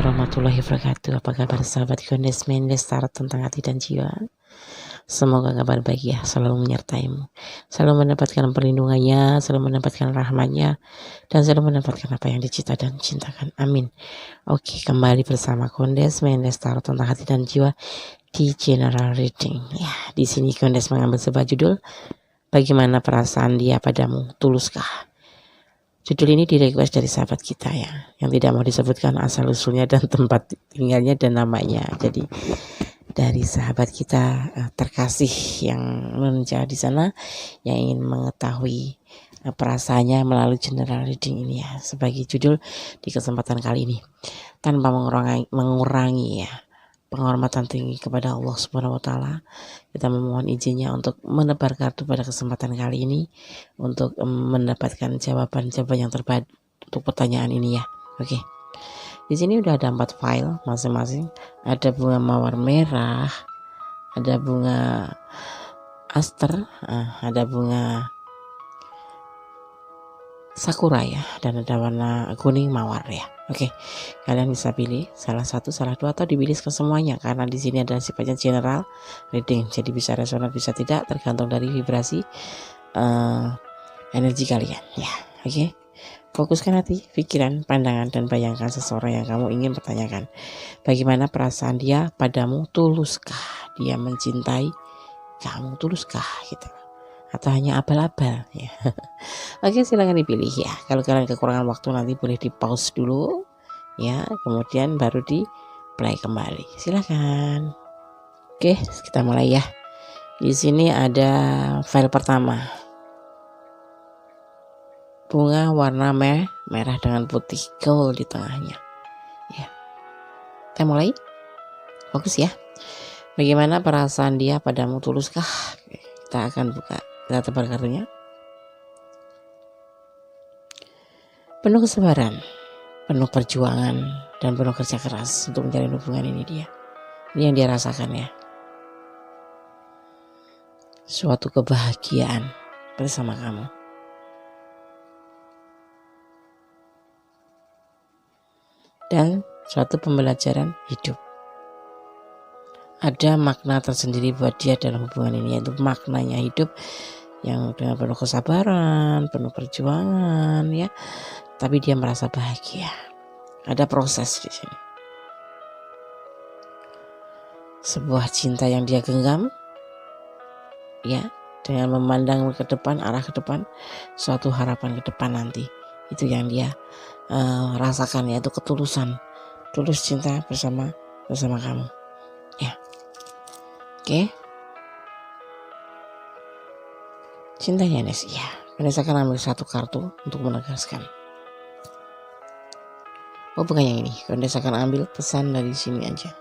warahmatullahi wabarakatuh. Apa kabar sahabat Gondes Mendes Tarot tentang hati dan jiwa? Semoga kabar baik ya, selalu menyertaimu, selalu mendapatkan perlindungannya, selalu mendapatkan rahmatnya, dan selalu mendapatkan apa yang dicita dan cintakan. Amin. Oke, kembali bersama Gondes Mendes Tarot tentang hati dan jiwa di General Reading. Ya, di sini Gondes mengambil sebuah judul, bagaimana perasaan dia padamu, tuluskah? Judul ini direquest dari sahabat kita ya, yang tidak mau disebutkan asal usulnya dan tempat tinggalnya dan namanya. Jadi dari sahabat kita terkasih yang menjadi di sana, yang ingin mengetahui perasaannya melalui general reading ini ya, sebagai judul di kesempatan kali ini. Tanpa mengurangi ya penghormatan tinggi kepada Allah Subhanahu wa taala, kita memohon izinnya untuk menebar kartu pada kesempatan kali ini untuk mendapatkan jawaban-jawaban yang terbaik untuk pertanyaan ini ya. Oke. Di sini udah ada 4 file masing-masing. Ada bunga mawar merah, ada bunga aster, ada bunga sakura ya, dan ada warna kuning mawar ya. Oke, kalian bisa pilih salah satu, salah dua, atau dipilih ke semuanya karena di sini adalah sifatnya general reading. Jadi bisa resonan, bisa tidak, tergantung dari vibrasi energi kalian ya. Oke. Fokuskan hati, pikiran, pandangan, dan bayangkan seseorang yang kamu ingin pertanyakan. Bagaimana perasaan dia padamu, tuluskah dia mencintai kamu, tuluskah gitu, atau hanya abal-abal ya. Oke, silakan dipilih ya. Kalau kalian kekurangan waktu nanti boleh di pause dulu ya, kemudian baru di play kembali. Silakan. Oke, kita mulai ya. Di sini ada file pertama. Bunga warna merah dengan putih gold di tengahnya. Ya. Kita mulai. Fokus ya. Bagaimana perasaan dia padamu, tuluskah? Kita akan buka. Kita tebar kartunya. Penuh kesabaran, penuh perjuangan, dan penuh kerja keras untuk menjalin hubungan ini dia. Ini yang dia rasakan ya. Suatu kebahagiaan bersama kamu. Dan suatu pembelajaran hidup. Ada makna tersendiri buat dia dalam hubungan ini, yaitu maknanya hidup yang dengan penuh kesabaran, penuh perjuangan ya. Tapi dia merasa bahagia. Ada proses di sini. Sebuah cinta yang dia genggam ya, dengan memandang ke depan, arah ke depan, suatu harapan ke depan nanti. Itu yang dia rasakan, yaitu ketulusan, tulus cinta bersama kamu ya. Oke. Cintanya Nes ya. Nes akan ambil satu kartu untuk menegaskan. Oh, bukan yang ini. Nes akan ambil pesan dari sini aja.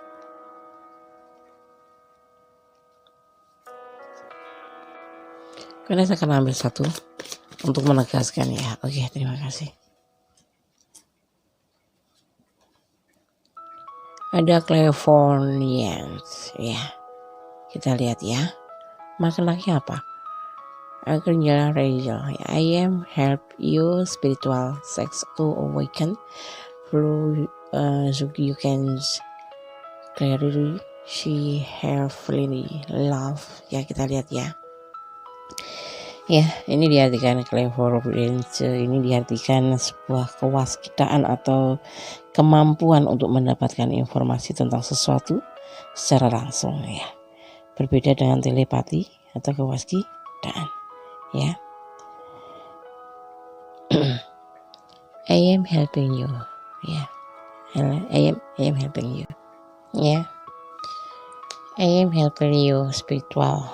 Nes akan ambil satu untuk menegaskan ya. Oke, terima kasih. Ada clairvoyance ya. Kita lihat ya. Maknanya apa? Angel Angel, I am help you spiritual sex to awaken through so you can clearly see heavenly love ya. Kita lihat ya. Ya, ini diartikan clairvoyance, ini diartikan sebuah kewaskitaan atau kemampuan untuk mendapatkan informasi tentang sesuatu secara langsung ya. Berbeda dengan telepati atau kewaskitaan ya. I am helping you ya. I am helping you ya. I am helping you spiritual.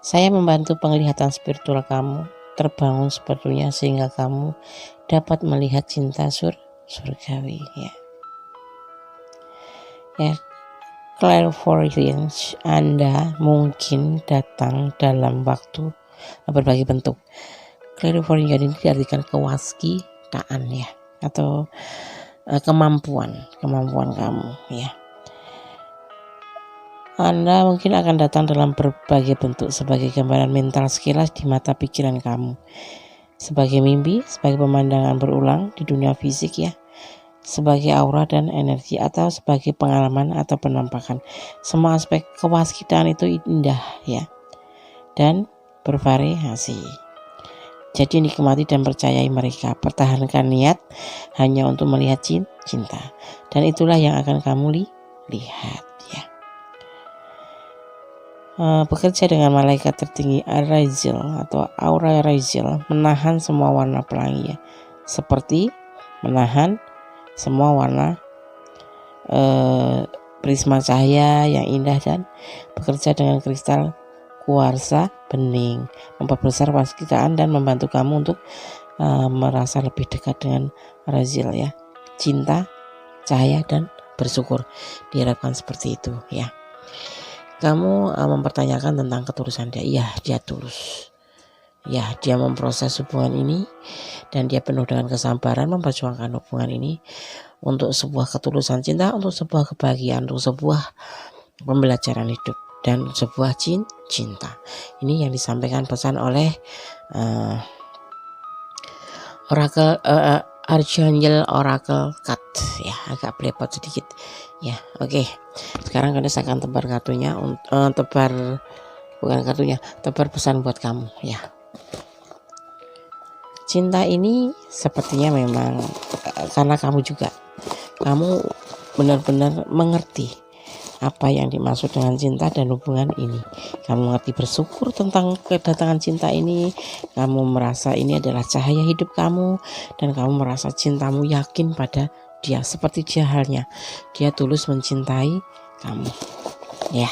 Saya membantu penglihatan spiritual kamu terbangun sepenuhnya sehingga kamu dapat melihat cinta surgawi ya. Ya, clairvoyance Anda mungkin datang dalam waktu berbagai bentuk. Clairvoyance ini diartikan kewaskitaan ya, atau kemampuan kamu ya. Anda mungkin akan datang dalam berbagai bentuk, sebagai gambaran mental sekilas di mata pikiran kamu, sebagai mimpi, sebagai pemandangan berulang di dunia fisik ya, sebagai aura dan energi, atau sebagai pengalaman atau penampakan. Semua aspek kewaskitaan itu indah ya, dan bervariasi. Jadi nikmati dan percayai mereka. Pertahankan niat hanya untuk melihat cinta, dan itulah yang akan kamu lihat ya. Bekerja dengan malaikat tertinggi Ar-Raizil atau aura Raizil, menahan semua warna pelangi ya, seperti menahan semua warna prisma cahaya yang indah, dan bekerja dengan kristal kuarsa bening, memperbesar waskitaan dan membantu kamu untuk merasa lebih dekat dengan Raizil ya. Cinta, cahaya, dan bersyukur diharapkan seperti itu ya. Kamu mempertanyakan tentang ketulusan dia. Iya, dia tulus. Ya, dia memproses hubungan ini dan dia penuh dengan kesabaran memperjuangkan hubungan ini untuk sebuah ketulusan cinta, untuk sebuah kebahagiaan, untuk sebuah pembelajaran hidup, dan sebuah cinta. Ini yang disampaikan pesan oleh Oracle Archangel Oracle Cut ya, agak blepot sedikit ya. Oke. Sekarang kalian akan tebar kartunya, tebar pesan buat kamu ya. Cinta ini sepertinya memang karena kamu benar-benar mengerti apa yang dimaksud dengan cinta dan hubungan ini. Kamu mengerti bersyukur tentang kedatangan cinta ini. Kamu merasa ini adalah cahaya hidup kamu, dan kamu merasa cintamu yakin pada dia, seperti dia halnya. Dia tulus mencintai kamu. Ya.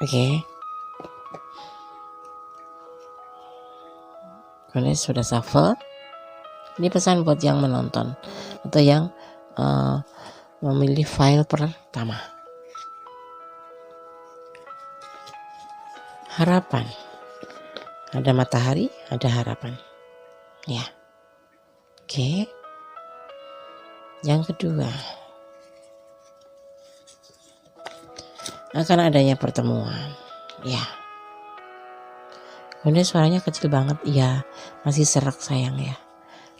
Oke. Kalian sudah shuffle. Ini pesan buat yang menonton atau yang memilih file pertama. Harapan. Ada matahari, ada harapan. Ya. Oke. Yang kedua, akan adanya pertemuan. Ya. Kemudian suaranya kecil banget. Iya, masih serak sayang ya.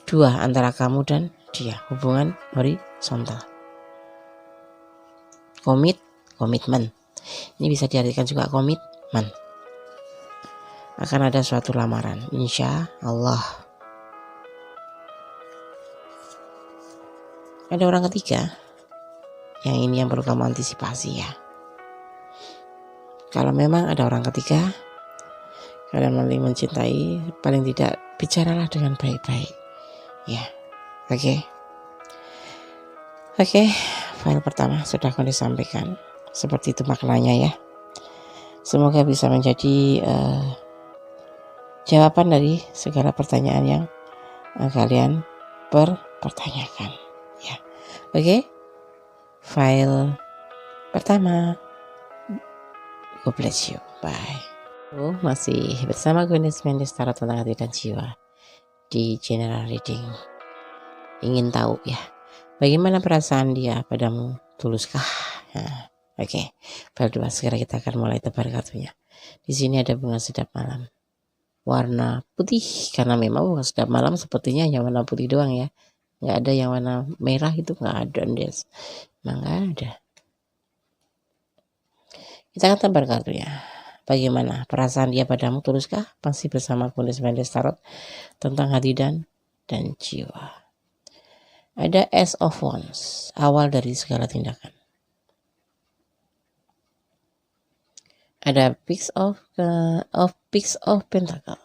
Dua, antara kamu dan dia. Hubungan horizontal. Komitmen. Ini bisa diartikan juga komitmen. Akan ada suatu lamaran, insya Allah. Ada orang ketiga. Yang ini yang perlu kamu antisipasi ya. Kalau memang ada orang ketiga, kalian saling mencintai, paling tidak bicaralah dengan baik-baik ya. Oke, file pertama sudah kami sampaikan. Seperti itu maknanya ya. Semoga bisa menjadi jawaban dari segala pertanyaan yang kalian pertanyakan ya. Oke. File pertama. God bless you. Bye. Masih bersama gue Nesmendes Tarot tentang hati dan jiwa di general reading. Ingin tahu ya, bagaimana perasaan dia padamu? Tuluskah? Nah, oke. File 2, segera kita akan mulai tebar kartunya. Di sini ada bunga sedap malam. Warna putih, karena memang bunga sedap malam sepertinya hanya warna putih doang ya. Nggak ada yang warna merah, itu nggak ada, Des. Nggak ada. Kita akan tebar kartunya. Bagaimana perasaan dia padamu? Tuluskah? Masih bersama Nesmendes Tarot tentang hati dan jiwa. Ada Ace of Wands, awal dari segala tindakan. Ada Pix of Pentacle,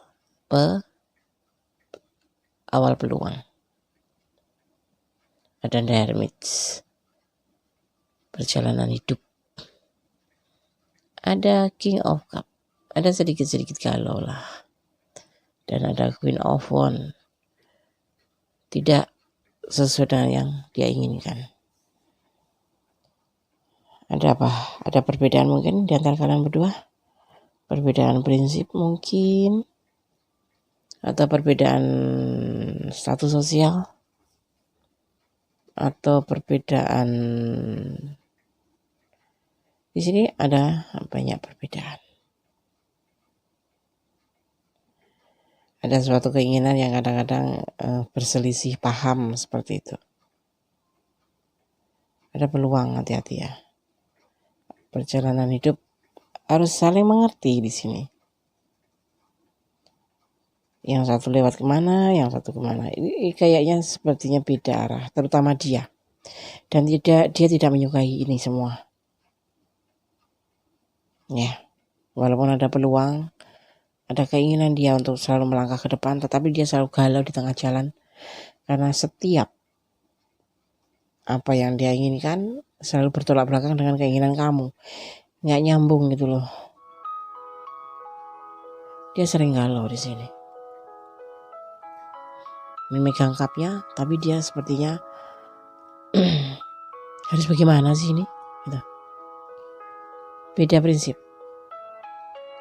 awal peluang. Ada The Hermit, perjalanan hidup. Ada King of Cup, ada sedikit-sedikit galau lah. Dan ada Queen of Wands, tidak sesuai dengan yang dia inginkan. Ada apa? Ada perbedaan mungkin di antara kalian berdua? Perbedaan prinsip mungkin, atau perbedaan status sosial, atau perbedaan. Di sini ada banyak perbedaan. Ada suatu keinginan yang kadang-kadang berselisih paham seperti itu. ada peluang, hati-hati ya. Perjalanan hidup harus saling mengerti di sini. Yang satu lewat kemana, yang satu kemana. Ini kayaknya sepertinya beda arah, terutama dia. Dan dia tidak menyukai ini semua. Ya, walaupun ada peluang, ada keinginan dia untuk selalu melangkah ke depan, tetapi dia selalu galau di tengah jalan. Karena setiap apa yang dia inginkan selalu bertolak belakang dengan keinginan kamu. Nggak nyambung gitu loh. Dia sering galau di sini. Memegang cupnya, tapi dia sepertinya harus bagaimana sih ini? Gitu. Beda prinsip,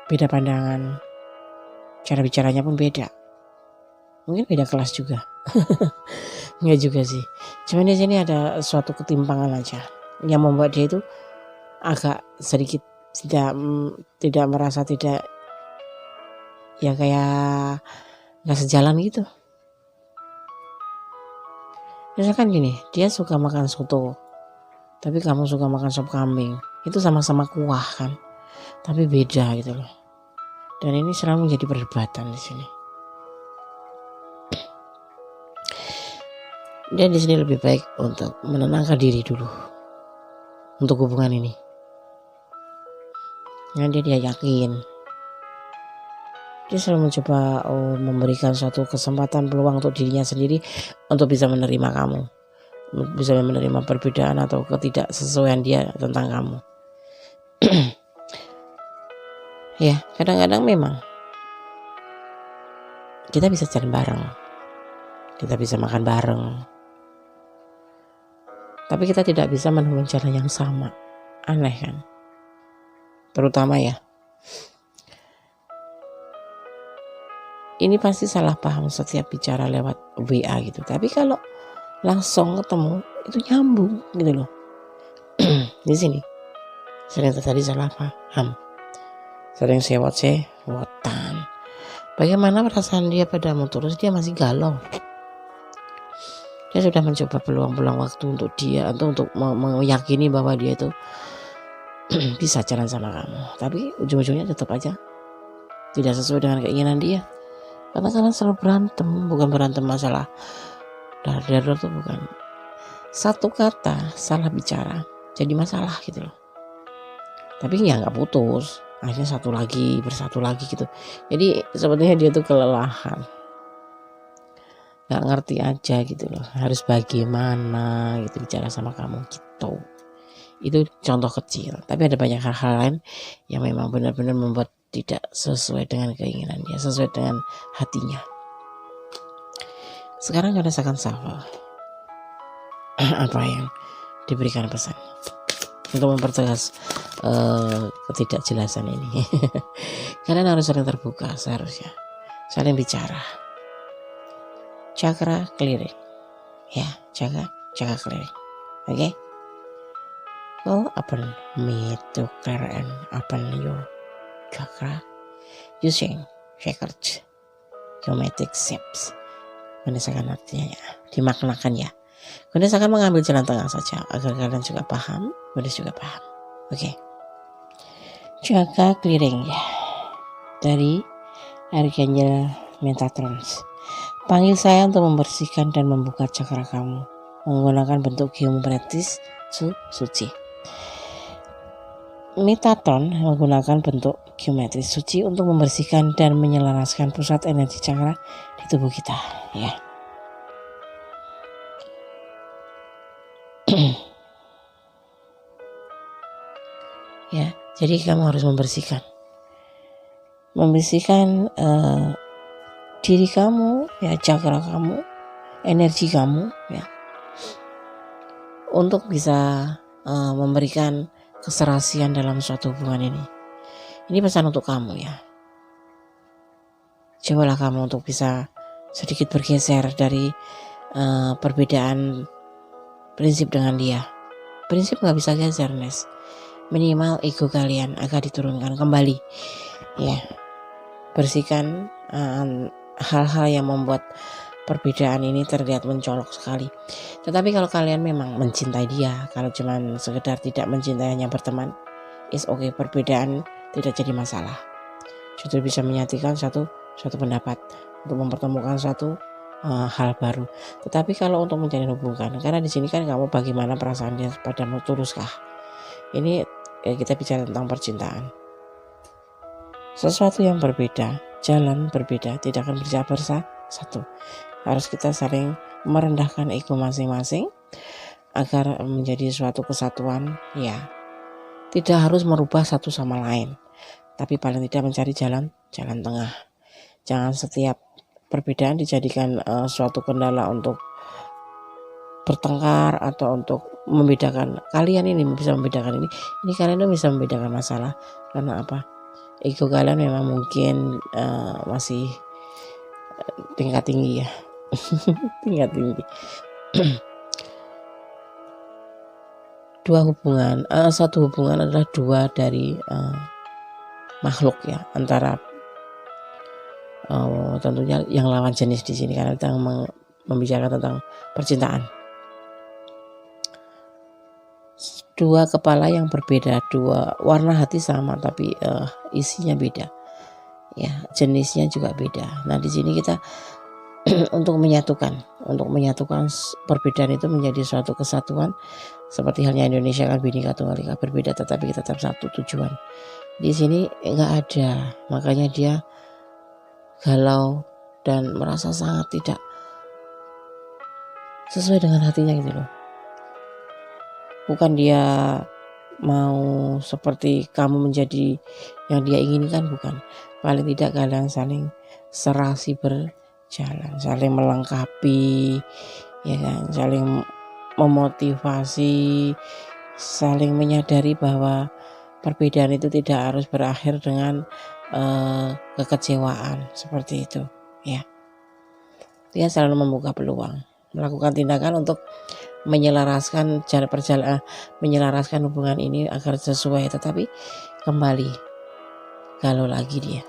beda pandangan, cara bicaranya pun beda. Mungkin beda kelas juga. Enggak juga sih. Cuman di sini ada suatu ketimpangan aja yang membuat dia itu agak sedikit tidak merasa tidak ya kayak nggak sejalan gitu. Misalkan gini, dia suka makan soto, tapi kamu suka makan sop kambing. Itu sama-sama kuah kan, tapi beda gitu loh. Dan ini selalu menjadi perdebatan di sini. Dia di sini lebih baik untuk menenangkan diri dulu untuk hubungan ini. Nanti dia yakin. Dia selalu mencoba memberikan suatu kesempatan peluang untuk dirinya sendiri untuk bisa menerima kamu, bisa menerima perbedaan atau ketidaksesuaian dia tentang kamu. Ya, kadang-kadang memang kita bisa jalan bareng, kita bisa makan bareng, tapi kita tidak bisa menemui jalan yang sama. Aneh kan? Terutama ya, ini pasti salah paham setiap bicara lewat WA gitu. Tapi kalau langsung ketemu itu nyambung gitu loh. Di sini sering terjadi salah paham, sering sewotan. Bagaimana perasaan dia padamu, terus dia masih galau. Dia sudah mencoba peluang-peluang waktu untuk dia untuk meyakini bahwa dia itu bisa jalan sama kamu, tapi ujung-ujungnya tetap aja tidak sesuai dengan keinginan dia. Karena kalian selalu berantem, bukan berantem masalah dar tuh bukan. Satu kata salah bicara jadi masalah gitu loh. Tapi ya nggak putus, akhirnya bersatu lagi gitu. Jadi sebetulnya dia tuh kelelahan, nggak ngerti aja gitu loh. Harus bagaimana gitu bicara sama kamu gitu. Itu contoh kecil, tapi ada banyak hal-hal lain yang memang benar-benar membuat tidak sesuai dengan keinginan dia, sesuai dengan hatinya. Sekarang kita akan shuffle apa yang diberikan pesan untuk mempertegas ketidakjelasan ini. Kalian harus saling terbuka, seharusnya saling bicara. Chakra clearing, ya, chakra clearing, oke? Go open me to clear and open your chakra using sacred geometric shapes. Menisahkan artinya ya, dimaknakan ya. Kemudian saya akan mengambil jalan tengah saja agar kalian juga paham, Buddhis juga paham. Oke. Chakra clearing ya, dari Archangel Metatron. Panggil saya untuk membersihkan dan membuka chakra kamu menggunakan bentuk geometris suci. Metatron menggunakan bentuk geometris suci untuk membersihkan dan menyelaraskan pusat energi chakra di tubuh kita ya. Ya, jadi kamu harus membersihkan diri kamu ya, chakra kamu, energi kamu ya, untuk bisa memberikan keserasian dalam suatu hubungan ini. Ini pesan untuk kamu ya. Cobalah kamu untuk bisa sedikit bergeser dari perbedaan prinsip dengan dia. Prinsip gak bisa geser, Nes. Minimal ego kalian agak diturunkan kembali ya. Bersihkan hal-hal yang membuat perbedaan ini terlihat mencolok sekali. Tetapi kalau kalian memang mencintai dia, kalau cuman sekedar tidak mencintai hanya berteman, is okay, perbedaan tidak jadi masalah. Justru bisa menyatukan satu pendapat untuk mempertemukan satu hal baru. Tetapi kalau untuk menjalin hubungan, karena di sini kan kamu bagaimana perasaan dia padamu, tuluskah? Ini kita bicara tentang percintaan. Sesuatu yang berbeda, jalan berbeda, tidak akan bisa bersatu. Harus kita saling merendahkan ego masing-masing agar menjadi suatu kesatuan. Ya, tidak harus merubah satu sama lain, tapi paling tidak mencari jalan tengah. Jangan setiap perbedaan dijadikan suatu kendala untuk bertengkar atau untuk membedakan. Kalian ini bisa membedakan ini kalian itu bisa membedakan masalah. Karena apa? Ego kalian memang mungkin masih tingkat tinggi ya. Tingkat tinggi. Satu hubungan adalah dua dari makhluk ya, antara tentunya yang lawan jenis di sini, karena kita membicarakan tentang percintaan. Dua kepala yang berbeda, dua warna hati sama tapi isinya beda. Ya, jenisnya juga beda. Nah, di sini kita untuk menyatukan perbedaan itu menjadi suatu kesatuan, seperti halnya Indonesia kan Bhinneka Tunggal Ika, berbeda tetapi kita tetap satu tujuan. Di sini nggak ada, makanya dia galau dan merasa sangat tidak sesuai dengan hatinya gitu loh. Bukan dia mau seperti kamu menjadi yang dia inginkan, bukan. Paling tidak kalian saling serasi berjalan, saling melengkapi, ya kan, saling memotivasi, saling menyadari bahwa perbedaan itu tidak harus berakhir dengan kekecewaan seperti itu, ya. Dia selalu membuka peluang, melakukan tindakan untuk menyelaraskan menyelaraskan hubungan ini agar sesuai. Tetapi kembali galau lagi dia.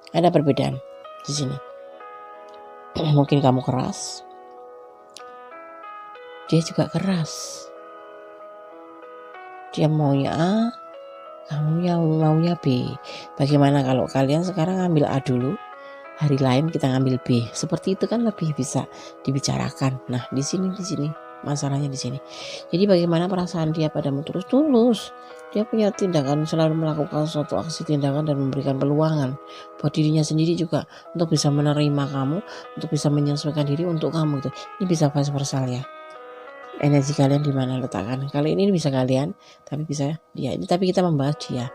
Ada perbedaan di sini. Mungkin kamu keras, dia juga keras. Dia maunya A, kamu maunya B. Bagaimana kalau kalian sekarang ngambil A dulu, hari lain kita ngambil B? Seperti itu kan lebih bisa dibicarakan. Nah, di sini masalahnya di sini. Jadi bagaimana perasaan dia padamu tulus. Dia punya tindakan, selalu melakukan suatu aksi tindakan dan memberikan peluangan buat dirinya sendiri juga untuk bisa menerima kamu, untuk bisa menyesuaikan diri untuk kamu itu. Ini bisa vice versa ya. Energi kalian di mana letakkan? Kali ini bisa kalian, tapi bisa dia. Ini tapi kita membahas dia.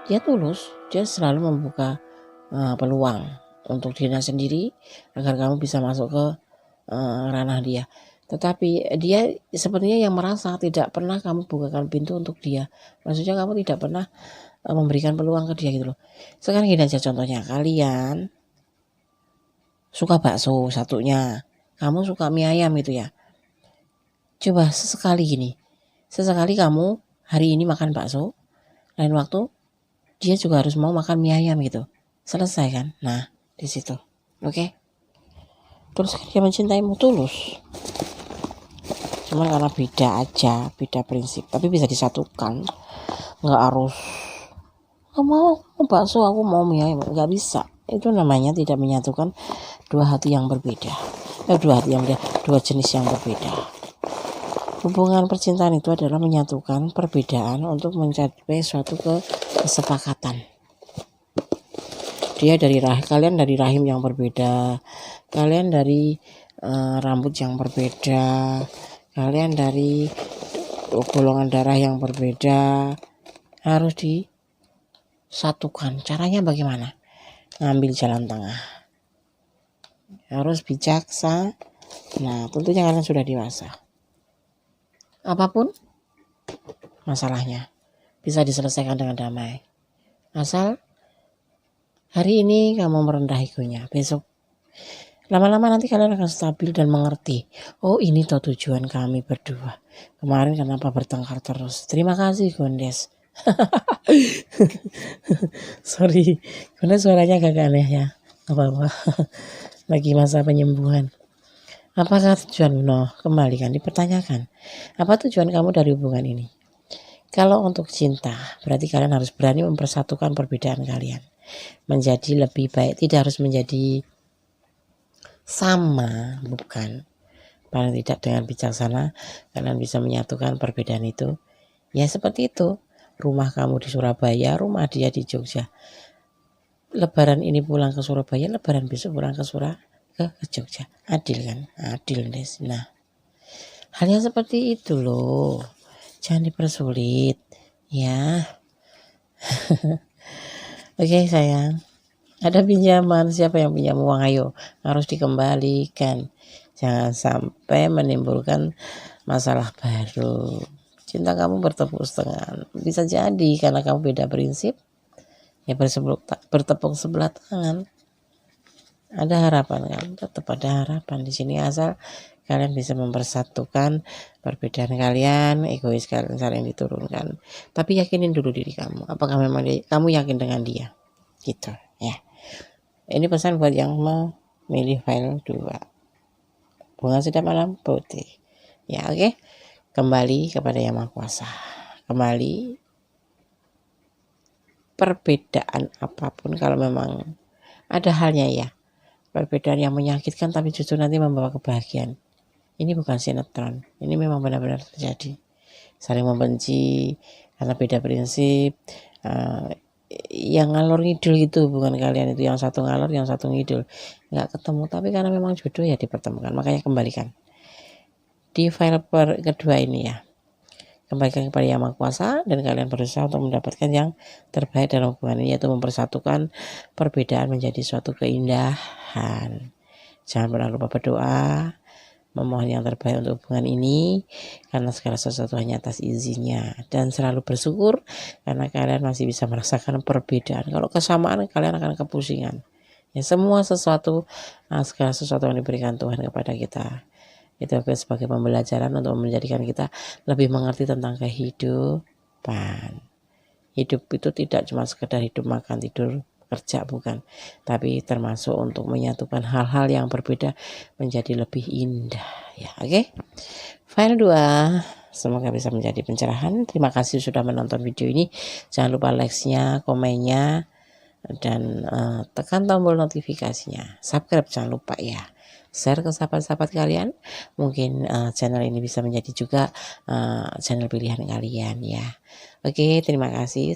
Dia tulus, dia selalu membuka peluang untuk dirinya sendiri agar kamu bisa masuk ke ranah dia. Tetapi dia sepertinya yang merasa tidak pernah kamu bukakan pintu untuk dia. Maksudnya kamu tidak pernah memberikan peluang ke dia gitu loh. Sekarang gini aja contohnya, kalian suka bakso satunya, kamu suka mie ayam gitu ya. Coba sesekali kamu hari ini makan bakso, lain waktu dia juga harus mau makan mie ayam gitu. Selesai kan? Nah, di situ. Oke? Terus dia mencintaimu tulus. Cuman karena beda prinsip, tapi bisa disatukan. Nggak harus mau bakso, aku mau mie ayam, nggak bisa. Itu namanya tidak menyatukan dua hati yang berbeda. Dua jenis yang berbeda. Hubungan percintaan itu adalah menyatukan perbedaan untuk mencapai suatu kesepakatan. Kalian dari rahim yang berbeda, kalian dari rambut yang berbeda, kalian dari golongan darah yang berbeda, harus disatukan. Caranya bagaimana? Ngambil jalan tengah. Harus bijaksana. Nah, tentunya kalian sudah dewasa. Apapun masalahnya bisa diselesaikan dengan damai. Asal hari ini kamu merendah egonya, besok lama-lama nanti kalian akan stabil dan mengerti. Oh, ini toh tujuan kami berdua. Kemarin kenapa bertengkar terus? Terima kasih Gondes. Sorry, karena suaranya agak aneh ya. Apa-apa. bagi masa penyembuhan. Apakah tujuan kembali kan dipertanyakan, apa tujuan kamu dari hubungan ini? Kalau untuk cinta, berarti kalian harus berani mempersatukan perbedaan kalian menjadi lebih baik, tidak harus menjadi sama, bukan. Paling tidak dengan bijaksana kalian bisa menyatukan perbedaan itu. Ya seperti itu, rumah kamu di Surabaya, rumah dia di Jogja. Lebaran ini pulang ke Surabaya, lebaran besok pulang ke Jogja. Adil kan? Adil, Des. Nah, halnya seperti itu loh. Jangan dipersulit, ya. Oke, sayang. Ada pinjaman, siapa yang pinjam uang? Ayo, harus dikembalikan. Jangan sampai menimbulkan masalah baru. Cinta kamu bertepuk setengah. Bisa jadi karena kamu beda prinsip, ya bertepuk sebelah tangan. Ada harapan kan? Tetap ada harapan di sini, asal kalian bisa mempersatukan perbedaan kalian, egois kalian saling diturunkan. Tapi yakinin dulu diri kamu, apakah memang kamu yakin dengan dia, gitu ya. Ini pesan buat yang memilih file 2, bunga sedap malam putih. Ya, oke. Kembali kepada Yang Maha Kuasa. Kembali, perbedaan apapun kalau memang ada halnya ya, perbedaan yang menyakitkan tapi justru nanti membawa kebahagiaan. Ini bukan sinetron, ini memang benar-benar terjadi. Saling membenci karena beda prinsip, yang ngalor ngidul gitu, bukan kalian itu, yang satu ngalor yang satu ngidul, nggak ketemu, tapi karena memang jodoh ya dipertemukan. Makanya kembalikan di file kedua ini ya, kembalikan kepada Yang Maha Kuasa dan kalian berusaha untuk mendapatkan yang terbaik dalam hubungan ini, yaitu mempersatukan perbedaan menjadi suatu keindahan. Jangan pernah lupa berdoa, memohon yang terbaik untuk hubungan ini, karena segala sesuatu hanya atas izinnya, dan selalu bersyukur karena kalian masih bisa merasakan perbedaan. Kalau kesamaan kalian akan kepusingan. Ya, segala sesuatu yang diberikan Tuhan kepada kita itu sebagai pembelajaran untuk menjadikan kita lebih mengerti tentang kehidupan. Hidup itu tidak cuma sekedar hidup, makan, tidur, kerja, bukan, tapi termasuk untuk menyatukan hal-hal yang berbeda menjadi lebih indah ya. Oke. File 2, semoga bisa menjadi pencerahan. Terima kasih sudah menonton video ini. Jangan lupa like-nya, komennya, dan tekan tombol notifikasinya. Subscribe jangan lupa ya. Share ke sahabat-sahabat kalian. Mungkin channel ini bisa menjadi juga channel pilihan kalian ya. Oke, terima kasih.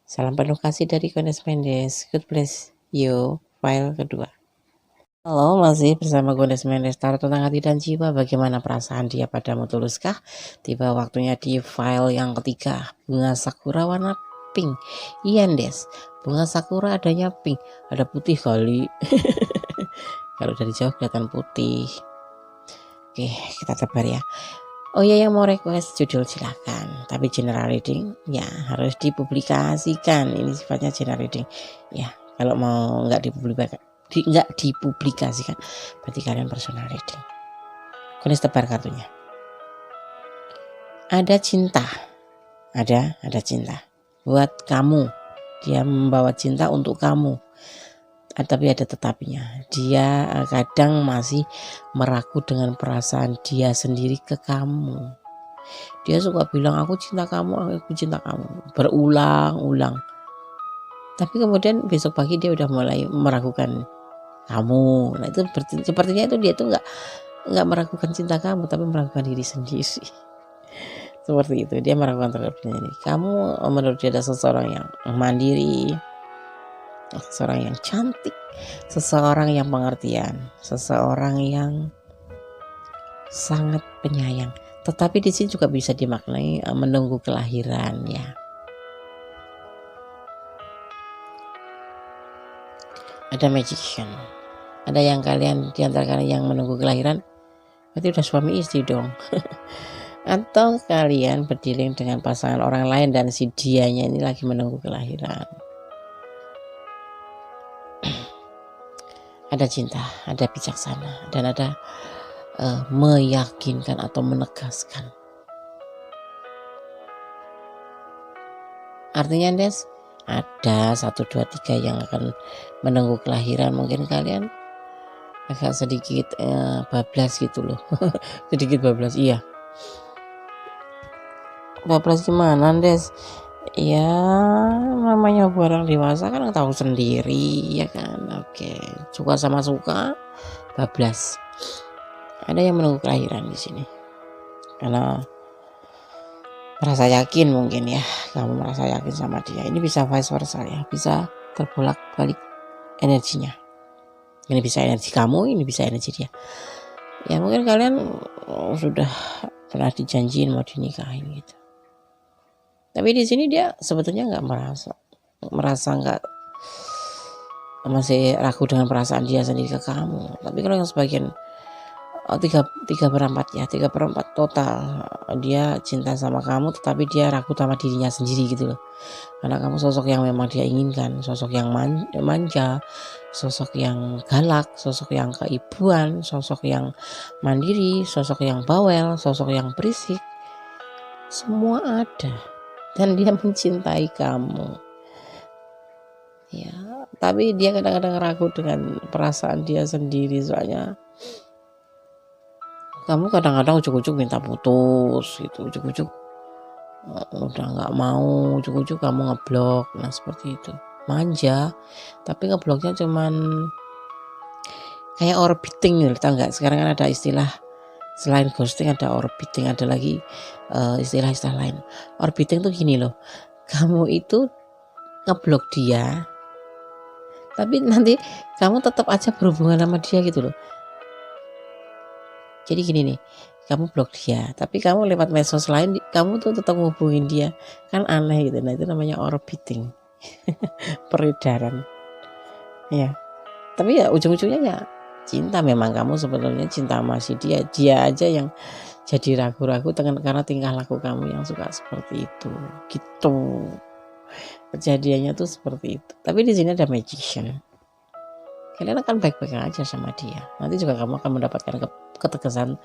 Salam penuh kasih dari Gones Mendes. God bless you. File kedua. Halo, masih bersama Gones Mendes, taruh tentang hati dan jiwa. Bagaimana perasaan dia padamu, tuluskah? Tiba waktunya di file yang ketiga. Bunga sakura warna pink. Iya, Des. Bunga sakura adanya pink. Ada putih kali. Kalau dari jauh kelihatan putih. Oke, kita tebar ya. Oh ya, yang mau request judul silakan. Tapi general reading ya harus dipublikasikan. Ini sifatnya general reading. Ya, kalau mau nggak dipublikasikan, berarti kalian personal reading. Kunis tebar kartunya. Ada cinta. Ada cinta. Buat kamu. Dia membawa cinta untuk kamu. Tapi ada tetapinya, dia kadang masih meragu dengan perasaan dia sendiri ke kamu. Dia suka bilang aku cinta kamu, berulang-ulang. Tapi kemudian besok pagi dia udah mulai meragukan kamu. Nah itu sepertinya itu dia tuh nggak meragukan cinta kamu, tapi meragukan diri sendiri. Seperti itu, dia meragukan terhadap diri sendiri. Kamu menurut dia ada seseorang yang mandiri, seseorang yang cantik, seseorang yang pengertian, seseorang yang sangat penyayang. Tetapi di sini juga bisa dimaknai menunggu kelahiran ya. Ada magician. Ada yang kalian di antara kalian yang menunggu kelahiran, berarti udah suami istri dong. Atau kalian berdealing dengan pasangan orang lain dan si dianya ini lagi menunggu kelahiran. Ada cinta, ada bijaksana, dan ada meyakinkan atau menegaskan. Artinya Des, ada 1, 2, 3 yang akan menunggu kelahiran. Mungkin kalian agak sedikit bablas gitu loh. Sedikit bablas, iya. Bablas gimana, Des? Ya namanya orang dewasa kan tahu sendiri ya kan. Oke, suka sama suka, bablas. Ada yang menunggu kelahiran di sini karena merasa yakin, mungkin ya, kamu merasa yakin sama dia. Ini bisa vice versa ya, bisa terbolak balik energinya. Ini bisa energi kamu, ini bisa energi dia. Ya mungkin kalian sudah pernah dijanjiin mau dinikahin gitu. Tapi di sini dia sebetulnya nggak merasa nggak, masih ragu dengan perasaan dia sendiri ke kamu. Tapi kalau yang sebagian 3/4 ya, 3/4 total dia cinta sama kamu, tetapi dia ragu sama dirinya sendiri gitu loh. Karena kamu sosok yang memang dia inginkan, sosok yang manja, sosok yang galak, sosok yang keibuan, sosok yang mandiri, sosok yang bawel, sosok yang berisik, semua ada. Dan dia mencintai kamu ya, tapi dia kadang-kadang ragu dengan perasaan dia sendiri. Soalnya kamu kadang-kadang ujuk-ujuk minta putus gitu, ujuk-ujuk udah nggak mau, ujuk-ujuk kamu ngeblok. Nah seperti itu, manja, tapi ngebloknya cuman kayak orbiting gitu, tau nggak? Sekarang kan ada istilah, selain ghosting ada orbiting, ada lagi istilah-istilah lain. Orbiting tuh gini loh, kamu itu ngeblok dia, tapi nanti kamu tetap aja berhubungan sama dia gitu loh. Jadi gini nih, kamu blok dia, tapi kamu lewat medsos lain, kamu tuh tetap ngubungin dia, kan aneh gitu. Nah itu namanya orbiting, peredaran. Ya, tapi ya ujung-ujungnya ya cinta. Memang kamu sebetulnya cinta sama si dia aja yang jadi ragu-ragu karena tingkah laku kamu yang suka seperti itu. Gitu. Kejadiannya tuh seperti itu. Tapi di sini ada magician. Kalian akan baik-baik aja sama dia. Nanti juga kamu akan mendapatkan ketegasan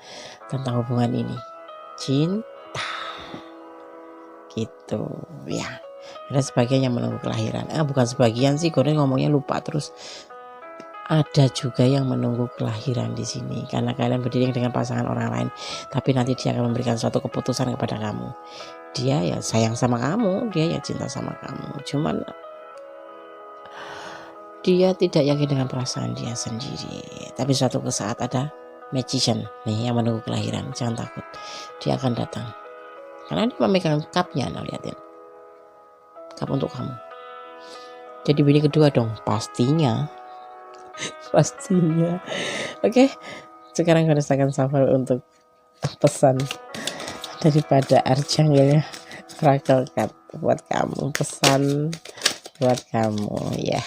tentang hubungan ini. Cinta. Gitu ya. Ada sebagian yang menunggu kelahiran. Bukan sebagian sih, gue ngomongnya lupa terus. Ada juga yang menunggu kelahiran di sini karena kalian berdiri dengan pasangan orang lain. Tapi nanti dia akan memberikan suatu keputusan kepada kamu. Dia ya sayang sama kamu, dia ya cinta sama kamu. Cuman dia tidak yakin dengan perasaan dia sendiri. Tapi suatu saat ada magician nih yang menunggu kelahiran. Jangan takut, dia akan datang. Karena dia memegang cupnya, nah liatin, cup untuk kamu. Jadi bini kedua dong, pastinya. Pastinya. Oke, sekarang harus akan shuffle untuk pesan daripada Archangel ya, Oracle card buat kamu, pesan buat kamu ya.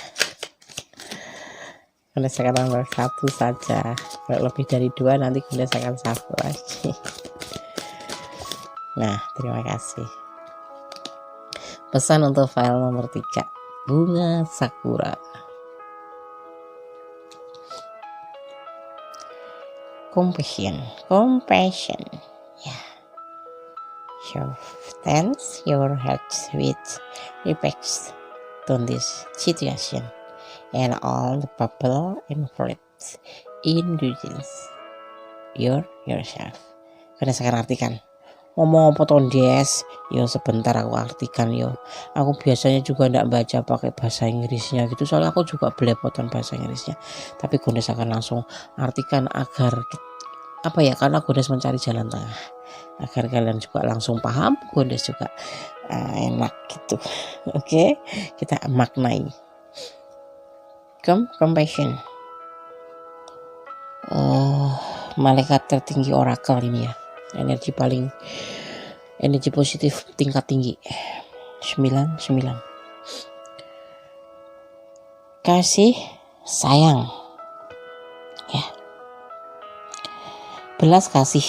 Karena sekarang nomor 1 saja, kalau lebih dari 2 nanti Gunda akan shuffle lagi. Nah, terima kasih. Pesan untuk file nomor 3, bunga sakura. Compassion ya. Show tense your heart with respect to this situation and all the bubble and fruits ingredients yourself. Karena sekarang artikan, ngomong apa tondes? Yo sebentar aku artikan yo. Aku biasanya juga ndak baca pakai bahasa Inggrisnya gitu, soalnya aku juga belepotan bahasa Inggrisnya. Tapi Gondes akan langsung artikan agar apa ya, karena Gondes mencari jalan tengah agar kalian juga langsung paham, Gondes juga enak gitu. Oke, kita maknai. Compassion. Malaikat tertinggi oracle ini ya. Energi positif tingkat tinggi 99. Kasih sayang ya, belas kasih.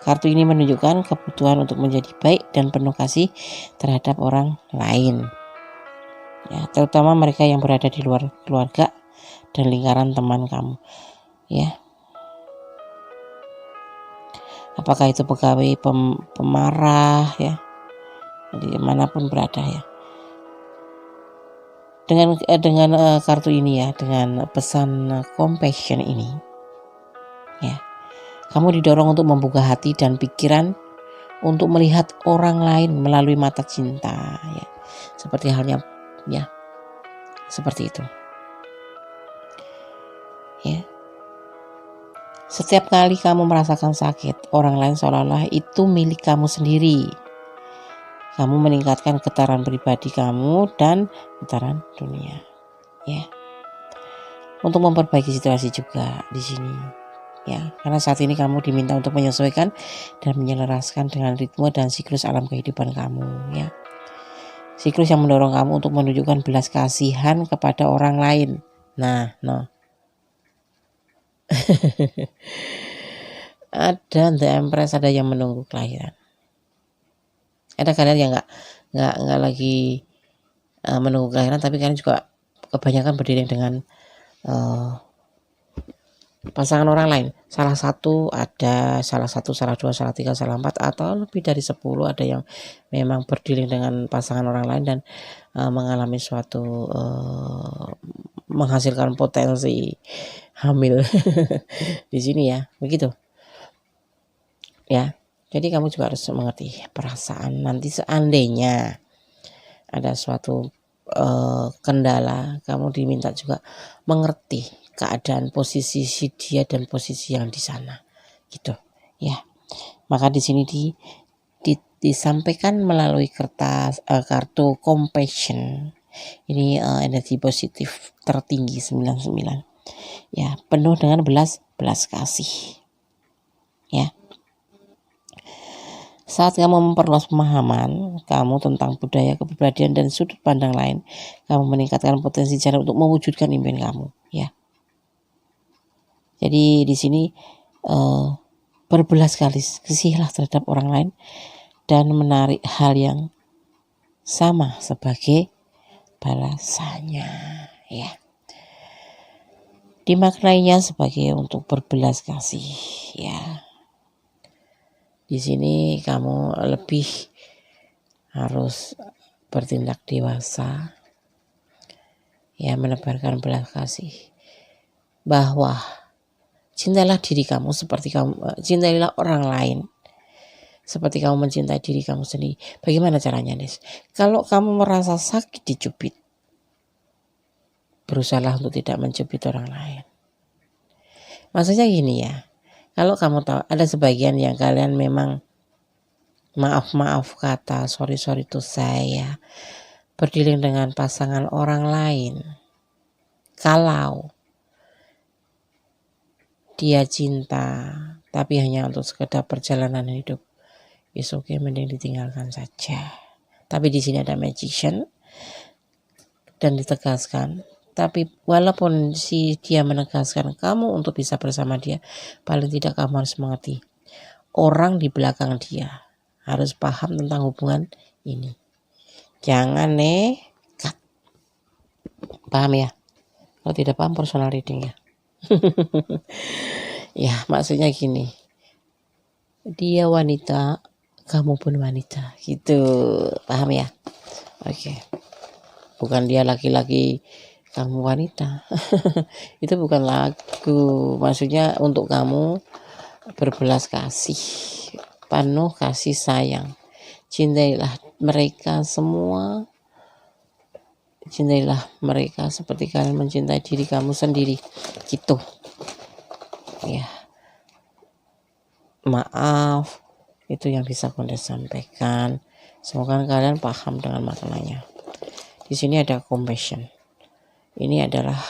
Kartu ini menunjukkan kebutuhan untuk menjadi baik dan penuh kasih terhadap orang lain ya, terutama mereka yang berada di luar keluarga dan lingkaran teman kamu ya. Apakah itu pegawai, pemarah ya, dimanapun berada ya. Dengan kartu ini ya, dengan pesan compassion ini, ya. Kamu didorong untuk membuka hati dan pikiran untuk melihat orang lain melalui mata cinta, ya. Seperti halnya, ya, seperti itu, ya. Setiap kali kamu merasakan sakit, orang lain seolah-olah itu milik kamu sendiri. Kamu meningkatkan getaran pribadi kamu dan getaran dunia, ya. Untuk memperbaiki situasi juga di sini, ya, karena saat ini kamu diminta untuk menyesuaikan dan menyelaraskan dengan ritme dan siklus alam kehidupan kamu, ya. Siklus yang mendorong kamu untuk menunjukkan belas kasihan kepada orang lain. Nah, ada The Empress, ada yang menunggu kelahiran. Ada kalian yang nggak lagi menunggu kelahiran, tapi kalian juga kebanyakan berdiri dengan pasangan orang lain. Salah satu, salah dua, salah tiga, salah empat, atau lebih dari 10. Ada yang memang berdiri dengan pasangan orang lain dan mengalami suatu menghasilkan potensi hamil di sini, ya, begitu, ya. Jadi kamu juga harus mengerti perasaan. Nanti seandainya ada suatu kendala, kamu diminta juga mengerti keadaan posisi si dia dan posisi yang di sana, gitu, ya. Maka di sini disampaikan melalui kartu compassion. Ini energi positif tertinggi 99, ya, penuh dengan belas kasih, ya. Saat kamu memperluas pemahaman kamu tentang budaya, kepribadian, dan sudut pandang lain, kamu meningkatkan potensi jalan untuk mewujudkan impian kamu, ya. Jadi di sini berbelas kasihlah terhadap orang lain dan menarik hal yang sama sebagai balasannya, ya. Dimaknainya sebagai untuk berbelas kasih, ya. Di sini kamu lebih harus bertindak dewasa, ya, menebarkan belas kasih, bahwa cintailah diri kamu seperti cintailah orang lain seperti kamu mencintai diri kamu sendiri. Bagaimana caranya, Nes? Kalau kamu merasa sakit dicubit, berusahalah untuk tidak mencubit orang lain. Maksudnya gini, ya. Kalau kamu tahu ada sebagian yang kalian memang maaf kata, sorry to saya, berdiri dengan pasangan orang lain, kalau dia cinta tapi hanya untuk sekedar perjalanan hidup, is okay, mending ditinggalkan saja. Tapi di sini ada magician dan ditegaskan. Tapi walaupun dia menegaskan kamu untuk bisa bersama dia, paling tidak kamu harus mengerti orang di belakang dia harus paham tentang hubungan ini. Jangan nekat. Paham, ya? Kalau tidak paham, personal reading, ya. Ya, maksudnya gini, dia wanita, kamu pun wanita, gitu. Paham, ya? Oke. Bukan dia laki-laki, kamu wanita. Itu bukan lagu. Maksudnya untuk kamu berbelas kasih, penuh kasih sayang. Cintailah mereka semua. Cintailah mereka seperti kalian mencintai diri kamu sendiri, gitu, ya. Maaf, itu yang bisa Konde sampaikan. Semoga kalian paham dengan maknanya. Di sini ada compassion. Ini adalah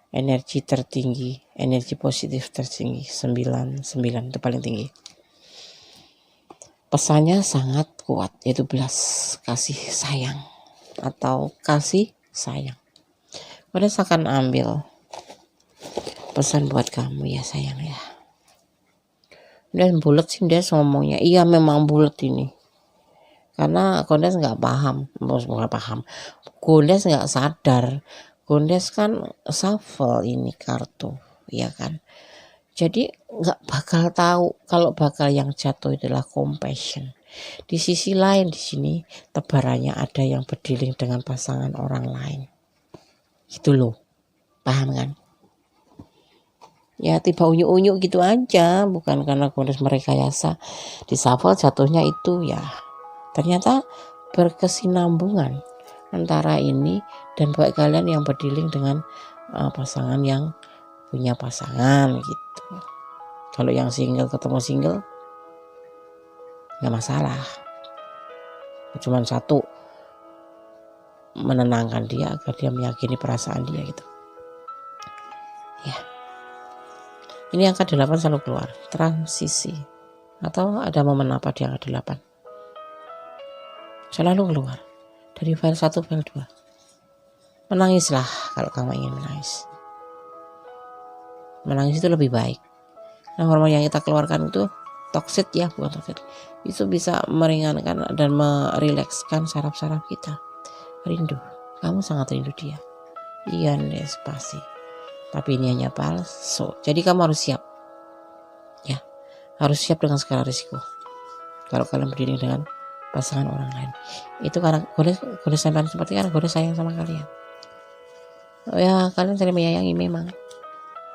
energi tertinggi, energi positif tertinggi, 99 itu paling tinggi. Pesannya sangat kuat, yaitu belas kasih sayang atau kasih sayang. Konde akan ambil pesan buat kamu, ya sayang, ya. Dia bulat sih dia ngomongnya. Iya, memang bulat ini. Karena Kondes nggak paham, bukan paham. Kondes nggak sadar. Kondes kan shuffle ini kartu, ya kan. Jadi nggak bakal tahu kalau bakal yang jatuh adalah compassion. Di sisi lain di sini tebarannya ada yang berdealing dengan pasangan orang lain. Gitu loh, paham kan? Ya tiba unyu-unyu gitu aja, bukan karena Gondes merekayasa. Di shuffle jatuhnya itu ya ternyata berkesinambungan antara ini dan buat kalian yang berdealing dengan pasangan yang punya pasangan gitu. Kalau yang single ketemu single nggak masalah, cuman satu menenangkan dia agar dia meyakini perasaan dia gitu ya. Ini angka 8 selalu keluar, transisi atau ada momen apa di angka 8 selalu keluar dari file 1 file 2. Menangislah kalau kamu ingin menangis. Menangis itu lebih baik. Nah, hormon yang kita keluarkan itu toksit ya, bukan toksit. Itu bisa meringankan dan merilekskan saraf-saraf kita. Rindu, kamu sangat rindu dia. Iya, pasti. Tapi ini hanya palsu. Jadi kamu harus siap. Ya, harus siap dengan segala risiko. Kalau kalian berdiri dengan pasangan orang lain, itu karena Gondes sampai seperti karena Gondes sayang sama kalian. Oh ya, kalian saling menyayangi memang.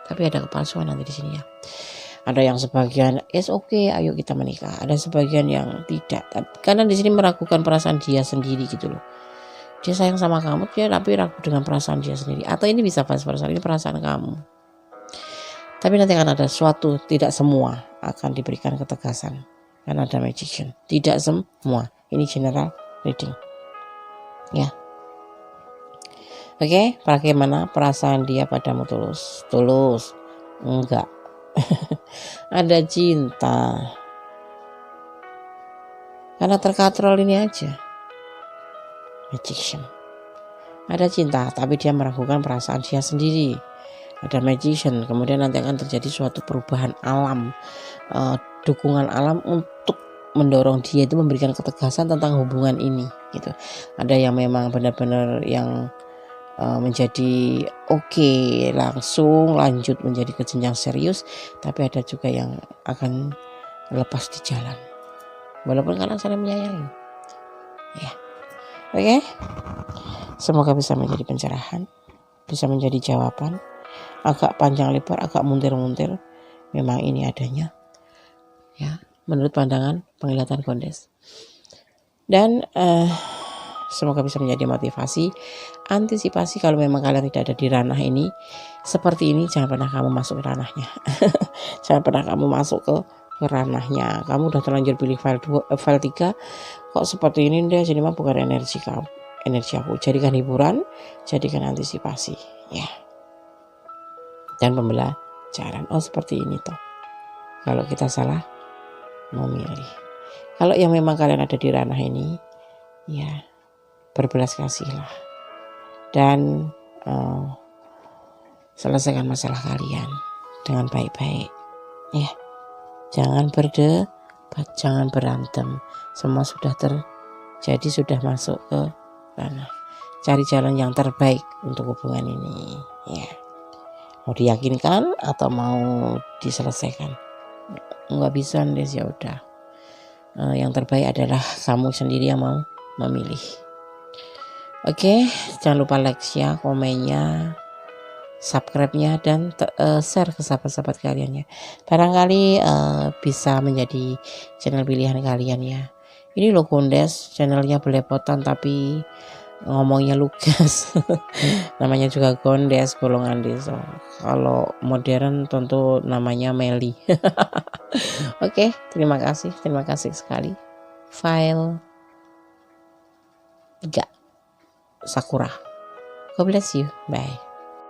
Tapi ada kepalsuan nanti di sini ya. Ada yang sebagian okay, ayo kita menikah. Ada sebagian yang tidak. Karena di sini meragukan perasaan dia sendiri gitu loh. Dia sayang sama kamu, dia tapi ragu dengan perasaan dia sendiri. Atau ini bisa vice versa, ini perasaan kamu. Tapi nanti akan ada suatu, tidak semua akan diberikan ketegasan. Karena ada magician. Tidak semua. Ini general reading. Ya. Oke, bagaimana perasaan dia padamu? Tulus? Tulus? Enggak. Ada cinta. Karena terkatrol ini aja. Magician. Ada cinta, tapi dia meragukan perasaan dia sendiri. Ada magician, kemudian nanti akan terjadi suatu perubahan alam, dukungan alam untuk mendorong dia itu memberikan ketegasan tentang hubungan ini. Gitu. Ada yang memang benar-benar yang menjadi langsung lanjut menjadi ke jenjang serius, tapi ada juga yang akan lepas di jalan. Walaupun kalian saling menyayangi. Ya. Oke. Semoga bisa menjadi pencerahan, bisa menjadi jawaban. Agak panjang lebar, agak muntir-muntir, memang ini adanya. Ya, menurut pandangan penglihatan Gondes. Dan semoga bisa menjadi motivasi, antisipasi kalau memang kalian tidak ada di ranah ini. Seperti ini, jangan pernah kamu masuk ke ranahnya. Jangan pernah kamu masuk ke ranahnya. Kamu udah terlanjur pilih file 3, kok seperti ini deh, jadi mah bukan energi kamu, energi aku. Jadikan hiburan, jadikan antisipasi ya, dan pembelajaran. Oh seperti ini toh, kalau kita salah memilih. Kalau yang memang kalian ada di ranah ini, ya berbelas kasihlah dan selesaikan masalah kalian dengan baik-baik ya. Jangan berdebat, jangan berantem. Semua sudah terjadi, sudah masuk ke ranah. Cari jalan yang terbaik untuk hubungan ini ya. Mau diyakinkan atau mau diselesaikan? Nggak bisa Des, ya udah. Yang terbaik adalah kamu sendiri yang mau memilih. Oke, jangan lupa like-nya, komennya, subscribe-nya, dan share ke sahabat-sahabat kalian ya. Barangkali bisa menjadi channel pilihan kalian ya. Ini loh Gondes, channelnya belepotan tapi ngomongnya lugas. Namanya juga Gondes golongan desa. Kalau modern tentu namanya Meli. Oke, terima kasih sekali. File 3 Sakura. God bless you. Bye.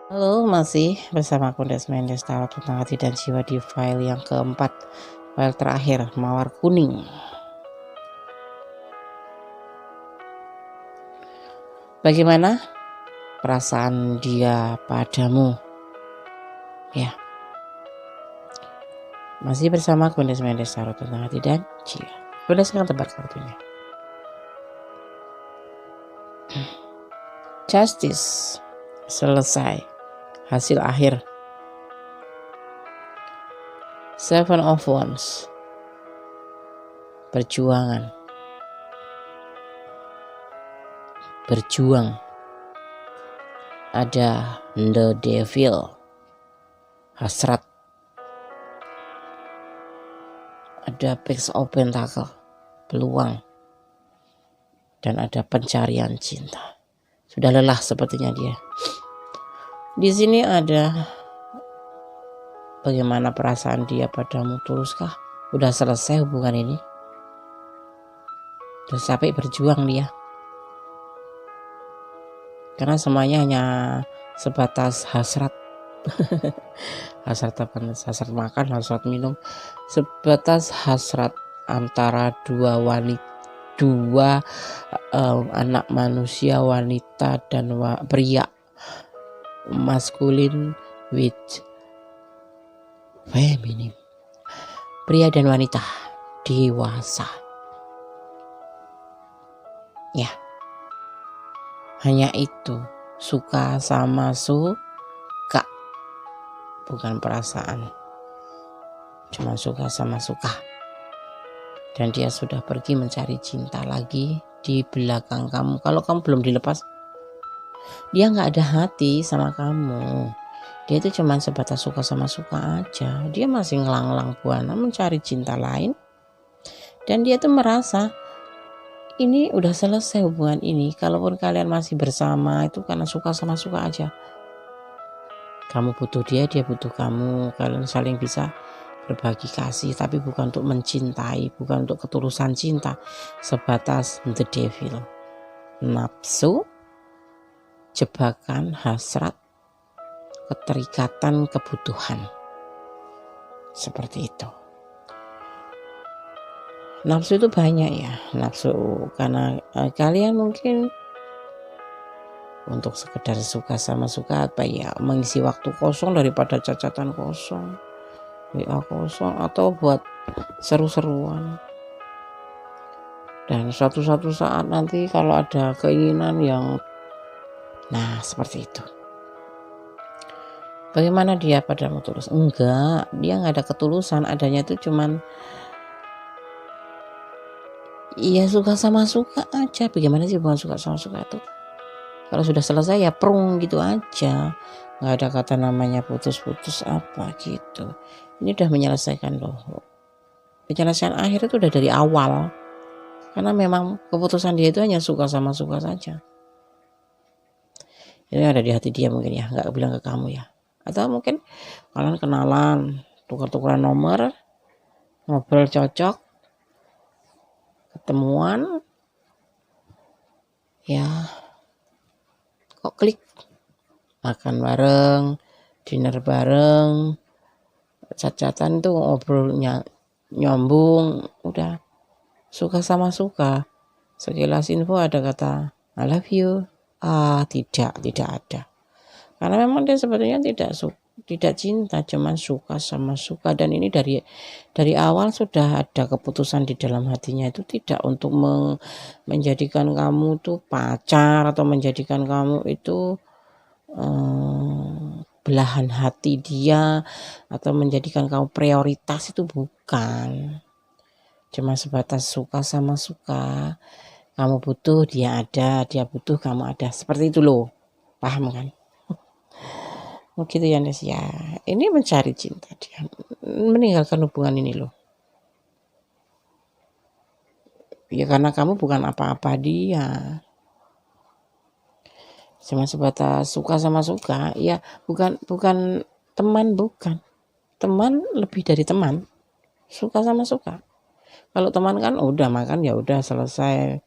Halo, masih bersama Gondes Mendes Tarot tentang hati dan jiwa di file yang keempat, file terakhir, Mawar Kuning. Bagaimana perasaan dia padamu? Ya, masih bersama Gondes Mendes Tarot tentang hati dan jiwa. Gondes akan tebar kartunya. Justice, selesai, hasil akhir. Seven of Wands, perjuangan, berjuang. Ada The Devil, hasrat ada Page of Pentacle, peluang, dan ada pencarian cinta. Sudah lelah sepertinya dia. Di sini ada bagaimana perasaan dia padamu, tuluskah? Udah selesai hubungan ini? Udah capek berjuang dia? Karena semuanya hanya sebatas hasrat. Hasrat apa? Hasrat makan, hasrat minum. Sebatas hasrat antara dua anak manusia, wanita dan pria, maskulin with feminim, pria dan wanita dewasa. Ya, hanya itu. Suka sama suka, bukan perasaan, cuma suka sama suka. Dan dia sudah pergi mencari cinta lagi di belakang kamu. Kalau kamu belum dilepas, dia nggak ada hati sama kamu. Dia itu cuma sebatas suka sama suka aja. Dia masih ngelanglang buana mencari cinta lain. Dan dia tuh merasa ini udah selesai hubungan ini. Kalaupun kalian masih bersama itu karena suka sama suka aja. Kamu butuh dia, dia butuh kamu. Kalian saling bisa berbagi kasih, tapi bukan untuk mencintai, bukan untuk ketulusan cinta. Sebatas the devil, nafsu, jebakan, hasrat, keterikatan, kebutuhan. Seperti itu. Nafsu itu banyak ya, nafsu karena kalian mungkin untuk sekedar suka sama suka apa ya, mengisi waktu kosong daripada cacatan kosong, WA kosong, atau buat seru-seruan. Dan suatu saat nanti kalau ada keinginan yang seperti itu. Bagaimana dia padamu tulus? Enggak, dia nggak ada ketulusan. Adanya itu cuman iya suka sama suka aja. Bagaimana sih bukan suka sama suka itu? Kalau sudah selesai ya prung gitu aja. Nggak ada kata namanya putus-putus apa gitu. Ini udah menyelesaikan loh. Penyelesaian akhir itu udah dari awal. Karena memang keputusan dia itu hanya suka sama suka saja. Ini ada di hati dia mungkin ya, nggak bilang ke kamu ya. Atau mungkin kalian kenalan, tukar-tukaran nomor, ngobrol cocok, ketemuan, ya kok klik, makan bareng, dinner bareng, chat-chatan tuh ngobrolnya nyambung, udah suka sama suka. Sekilas info ada kata I love you, tidak ada. Karena memang dia sebetulnya tidak cinta, cuma suka sama suka. Dan ini dari awal sudah ada keputusan di dalam hatinya itu tidak untuk menjadikan kamu tuh pacar atau menjadikan kamu itu belahan hati dia atau menjadikan kamu prioritas, itu bukan. Cuma sebatas suka sama suka. Kamu butuh dia ada, dia butuh kamu ada. Seperti itu loh. Paham kan? Begitu ya Nes ya. Ini mencari cinta dia. Meninggalkan hubungan ini loh. Ya karena kamu bukan apa-apa dia. Cuma sebatas suka sama suka. Ya bukan teman, bukan. Teman lebih dari teman. Suka sama suka. Kalau teman kan udah makan ya udah selesai.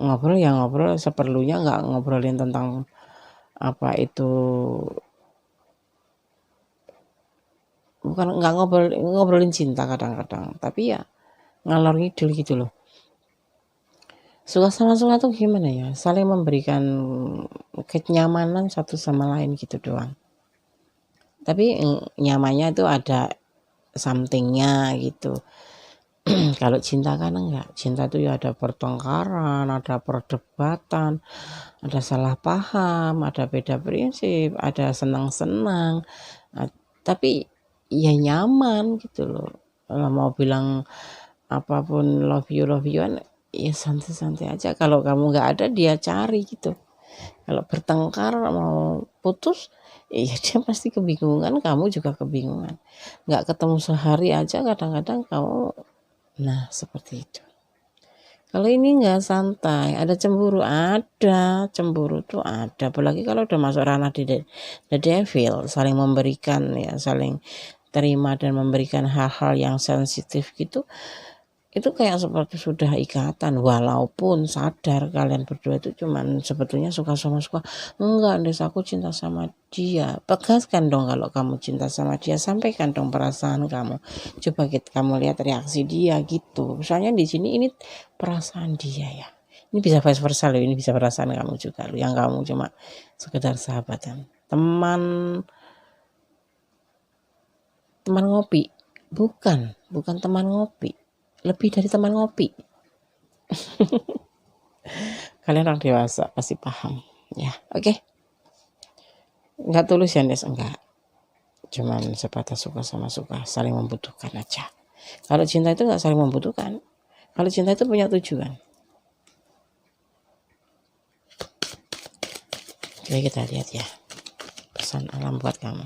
Ngobrol ya ngobrol seperlunya, nggak ngobrolin tentang apa itu, bukan nggak ngobrolin cinta kadang-kadang, tapi ya ngalor ngidul gitu loh. Suka sama suka tuh gimana ya, saling memberikan kenyamanan satu sama lain gitu doang, tapi nyamannya itu ada somethingnya gitu. Kalau cinta kan enggak, cinta itu ya ada pertengkaran, ada perdebatan, ada salah paham, ada beda prinsip, ada senang-senang, tapi ya nyaman gitu loh. Kalau mau bilang apapun love you ya santai-santai aja. Kalau kamu nggak ada dia cari gitu. Kalau bertengkar mau putus, iya dia pasti kebingungan, kamu juga kebingungan. Nggak ketemu sehari aja kadang-kadang kamu, nah seperti itu. Kalau ini nggak santai, ada cemburu, cemburu tuh ada. Apalagi kalau udah masuk ranah the devil, saling memberikan ya, saling terima dan memberikan hal-hal yang sensitif gitu. Itu kayak seperti sudah ikatan, walaupun sadar kalian berdua itu cuman sebetulnya suka sama suka. Enggak, Des, aku cinta sama dia. Tegaskan dong kalau kamu cinta sama dia, sampaikan dong perasaan kamu. Coba kamu lihat reaksi dia gitu. Misalnya di sini ini perasaan dia ya. Ini bisa vice versa loh, ini bisa perasaan kamu juga loh. Yang kamu cuma sekedar sahabatan. Teman ngopi. Bukan teman ngopi. Lebih dari teman ngopi. Kalian orang dewasa pasti paham ya. Oke. Enggak tulus ya, Des, enggak. Cuman sebatas suka sama suka, saling membutuhkan aja. Kalau cinta itu enggak saling membutuhkan. Kalau cinta itu punya tujuan. Oke, kita lihat ya. Pesan alam buat kamu.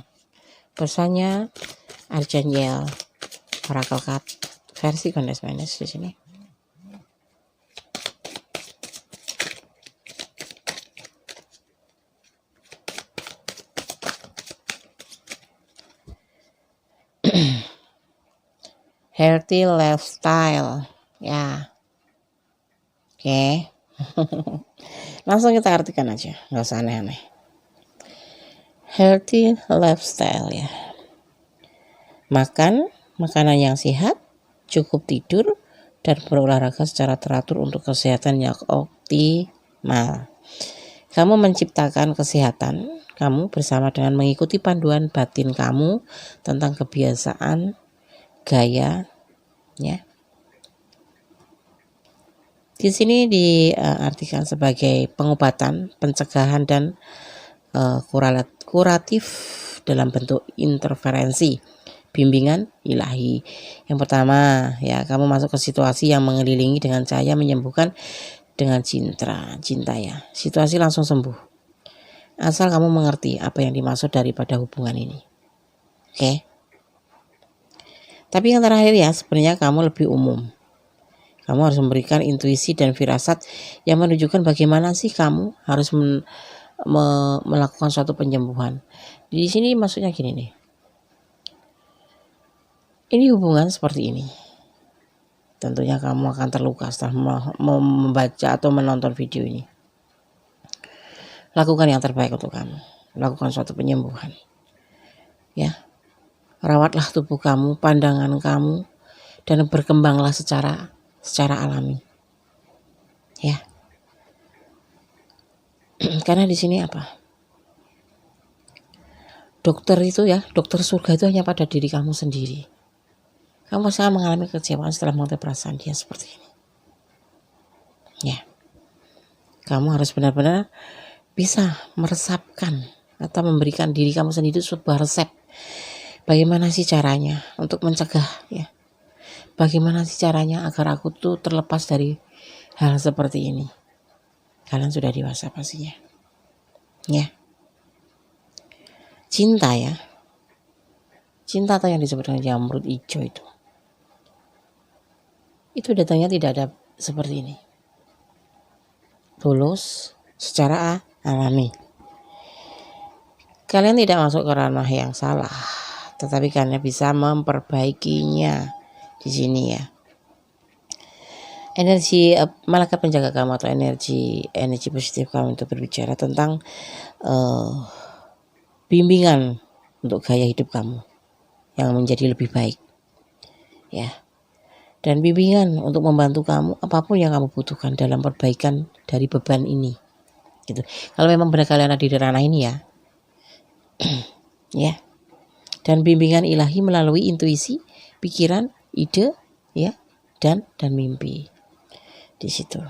Pesannya Archangel Oracle Card versi Condes Minus di sini. Healthy lifestyle ya. Oke. Langsung kita artikan aja, nggak usah aneh-aneh. Healthy lifestyle ya. Makan makanan yang sehat, cukup tidur, dan berolahraga secara teratur untuk kesehatan yang optimal. Kamu menciptakan kesehatan kamu bersama dengan mengikuti panduan batin kamu tentang kebiasaan, gaya, ya. Di sini diartikan sebagai pengobatan, pencegahan, dan kuratif dalam bentuk interferensi, bimbingan ilahi. Yang pertama ya, kamu masuk ke situasi yang mengelilingi dengan cahaya menyembuhkan dengan cinta ya. Situasi langsung sembuh. Asal kamu mengerti apa yang dimaksud daripada hubungan ini. Oke. Tapi yang terakhir ya, sebenarnya kamu lebih umum. Kamu harus memberikan intuisi dan firasat yang menunjukkan bagaimana sih kamu harus melakukan suatu penyembuhan. Di sini maksudnya gini nih. Ini hubungan seperti ini. Tentunya kamu akan terluka setelah membaca atau menonton video ini. Lakukan yang terbaik untuk kamu. Lakukan suatu penyembuhan. Ya. Rawatlah tubuh kamu, pandangan kamu, dan berkembanglah secara alami. Ya. Karena di sini apa? Dokter itu ya, dokter surga itu hanya pada diri kamu sendiri. Kamu pasti akan mengalami kecewaan setelah mengerti perasaan dia seperti ini. Ya. Kamu harus benar-benar bisa meresapkan atau memberikan diri kamu sendiri sebuah resep. Bagaimana sih caranya untuk mencegah ya? Bagaimana sih caranya agar aku tuh terlepas dari hal seperti ini? Kalian sudah dewasa pastinya. Ya. Cinta ya. Cinta atau yang disebut dengan jamrut hijau itu. Itu datangnya tidak ada seperti ini. Tulus secara alami. Kalian tidak masuk ke ranah yang salah, tetapi kalian bisa memperbaikinya di sini ya. Energi malaikat penjaga kamu atau energi positif kamu untuk berbicara tentang bimbingan untuk gaya hidup kamu yang menjadi lebih baik ya, dan bimbingan untuk membantu kamu apapun yang kamu butuhkan dalam perbaikan dari beban ini gitu. Kalau memang benar kalian ada di ranah ini ya. Ya, dan bimbingan ilahi melalui intuisi, pikiran, ide, ya, dan mimpi di situ.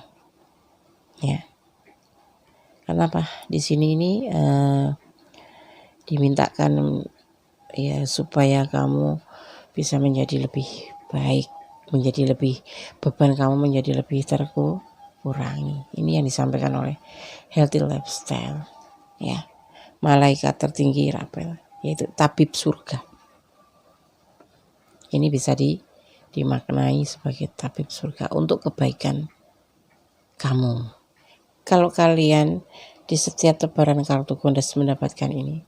Ya, kenapa di sini ini dimintakan ya supaya kamu bisa menjadi lebih baik, menjadi lebih beban kamu menjadi lebih kurangi. Ini yang disampaikan oleh Healthy Lifestyle, ya. Malaikat tertinggi Rapel, yaitu tabib surga. Ini bisa dimaknai sebagai tabib surga untuk kebaikan kamu. Kalau kalian di setiap tebaran kartu Gondes mendapatkan ini,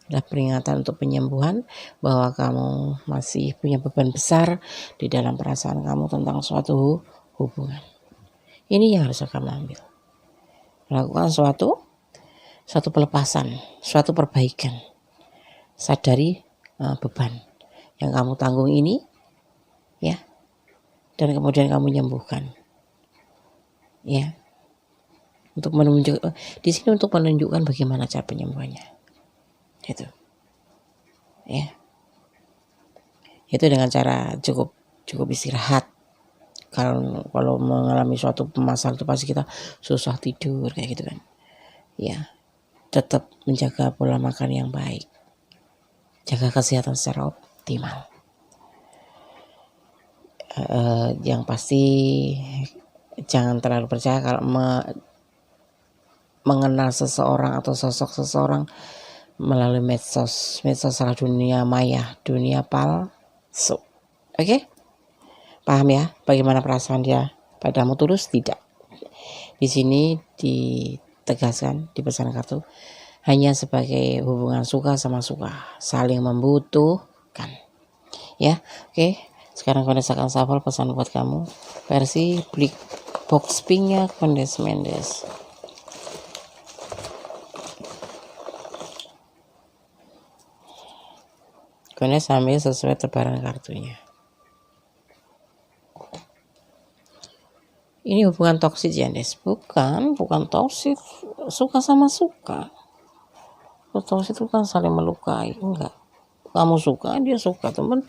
adalah peringatan untuk penyembuhan, bahwa kamu masih punya beban besar di dalam perasaan kamu tentang suatu hubungan. Ini yang harus kamu ambil. Lakukan suatu pelepasan, suatu perbaikan. Sadari beban yang kamu tanggung ini, ya, dan kemudian kamu menyembuhkan, ya. Untuk menunjukkan di sini, untuk menunjukkan bagaimana cara penyembuhannya, itu, ya. Itu dengan cara cukup istirahat. Kalau mengalami suatu masalah itu pasti kita susah tidur kayak gitu kan, ya. Tetap menjaga pola makan yang baik, jaga kesehatan secara optimal. Yang pasti jangan terlalu percaya kalau mengenal seseorang atau sosok seseorang melalui medsos adalah dunia maya, dunia palsu. Oke? Paham ya bagaimana perasaan dia padamu? Tulus tidak? Di sini ditegaskan di pesan kartu hanya sebagai hubungan suka sama suka, saling membutuhkan, ya. Oke, sekarang Gondes akan shuffle pesan buat kamu versi Black Box Pinknya Gondes Mendes. Gondes ambil sesuai tebaran kartunya. Ini hubungan toksik ya, Des? Bukan toksik, suka sama suka. Toksik itu kan saling melukai, enggak. Kamu suka, dia suka, teman.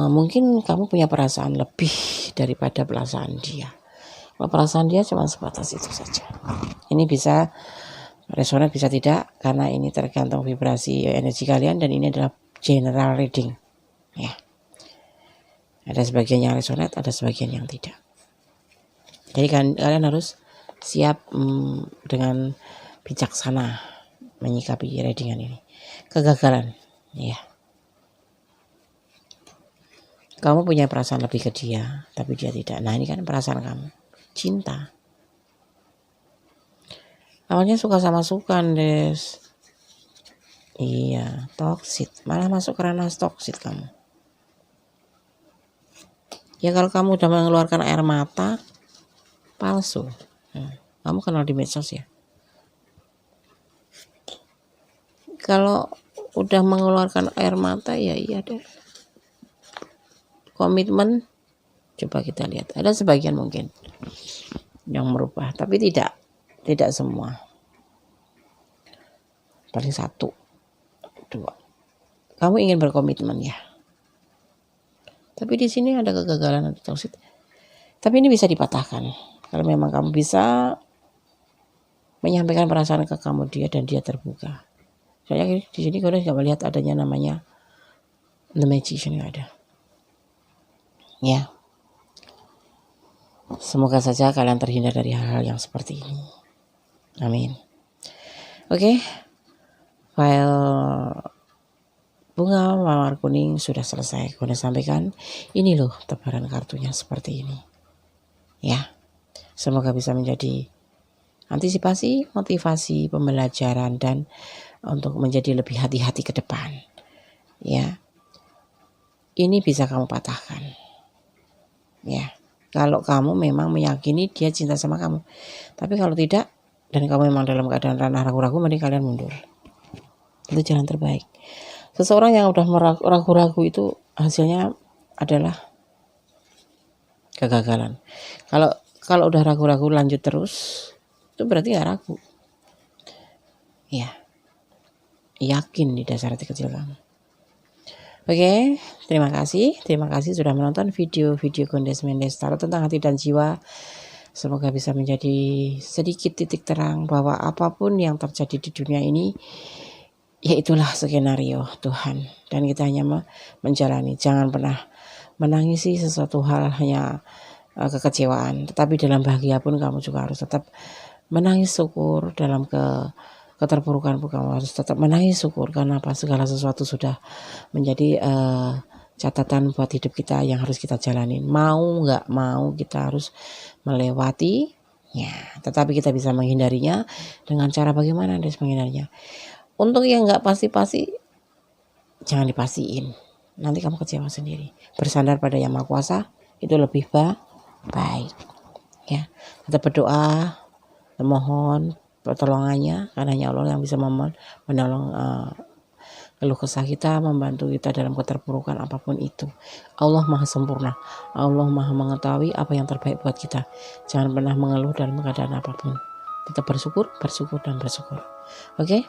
Mungkin kamu punya perasaan lebih daripada perasaan dia. Kalau perasaan dia cuma sebatas itu saja. Ini bisa resonate, bisa tidak, karena ini tergantung vibrasi energi kalian, dan ini adalah general reading, ya. Ada sebagian yang resonate, ada sebagian yang tidak. Jadi kalian harus siap dengan bijaksana menyikapi readingan ini. Kegagalan, ya. Kamu punya perasaan lebih ke dia, tapi dia tidak. Nah, ini kan perasaan kamu, cinta. Awalnya suka sama suka, Des. Iya, toksik. Malah masuk ke ranah toksik kamu. Ya kalau kamu udah mengeluarkan air mata, palsu. Kamu kenal di medsos ya. Kalau udah mengeluarkan air mata, ya iya deh. Komitmen, coba kita lihat. Ada sebagian mungkin yang merubah, tapi tidak semua. Paling 1, 2. Kamu ingin berkomitmen ya. Tapi di sini ada kegagalan atau toksik. Tapi ini bisa dipatahkan. Kalau memang kamu bisa menyampaikan perasaan ke kamu dia dan dia terbuka. Soalnya di sini kalian nggak melihat adanya namanya the magician, nggak ada. Ya. Semoga saja kalian terhindar dari hal-hal yang seperti ini. Amin. Oke. File bunga mawar kuning sudah selesai. Udah sampaikan. Ini loh tebaran kartunya seperti ini. Ya. Semoga bisa menjadi antisipasi, motivasi, pembelajaran, dan untuk menjadi lebih hati-hati ke depan. Ya. Ini bisa kamu patahkan. Ya. Kalau kamu memang meyakini dia cinta sama kamu. Tapi kalau tidak, dan kamu memang dalam keadaan ranah ragu-ragu, mending kalian mundur. Itu jalan terbaik. Seseorang yang udah ragu-ragu itu hasilnya adalah kegagalan. Kalau udah ragu-ragu lanjut terus, itu berarti gak ragu. Ya, yakin di dasar hati kecil kamu. Oke, terima kasih sudah menonton video-video Gondes Mendes Tarot tentang hati dan jiwa. Semoga bisa menjadi sedikit titik terang bahwa apapun yang terjadi di dunia ini, ya itulah skenario Tuhan, dan kita hanya menjalani. Jangan pernah menangisi sesuatu hal hanya kekecewaan, tetapi dalam bahagia pun kamu juga harus tetap menangis syukur. Dalam keterpurukan pun kamu harus tetap menangis syukur, karena apa, segala sesuatu sudah menjadi catatan buat hidup kita yang harus kita jalanin. Mau nggak mau kita harus melewati ya, tetapi kita bisa menghindarinya dengan cara bagaimana Des menghindarinya. Untuk yang nggak pasti-pasti jangan dipastiin, nanti kamu kecewa sendiri. Bersandar pada Yang Maha Kuasa itu lebih baik ya. Tetap berdoa, memohon pertolongannya, karena hanya Allah yang bisa menolong keluh kesah kita, membantu kita dalam keterpurukan apapun itu. Allah Maha Sempurna, Allah Maha mengetahui apa yang terbaik buat kita. Jangan pernah mengeluh dalam keadaan apapun, tetap bersyukur, dan bersyukur. Oke?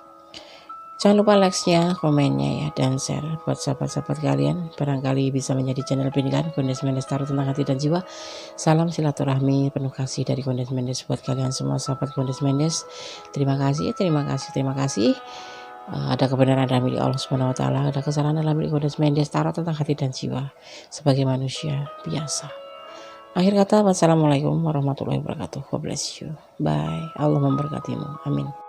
Jangan lupa like-nya, komennya ya, dan share buat sahabat-sahabat kalian. Barangkali bisa menjadi channel pendidikan Gondes Mendes Tarot tentang hati dan jiwa. Salam silaturahmi penuh kasih dari Gondes Mendes buat kalian semua sahabat Gondes Mendes. Terima kasih. Ada kebenaran dalam milik Allah Subhanahu wa taala, ada kesalahan dalam milik Gondes Mendes Tarot tentang hati dan jiwa sebagai manusia biasa. Akhir kata, wassalamualaikum warahmatullahi wabarakatuh. God bless you. Bye. Allah memberkatimu. Amin.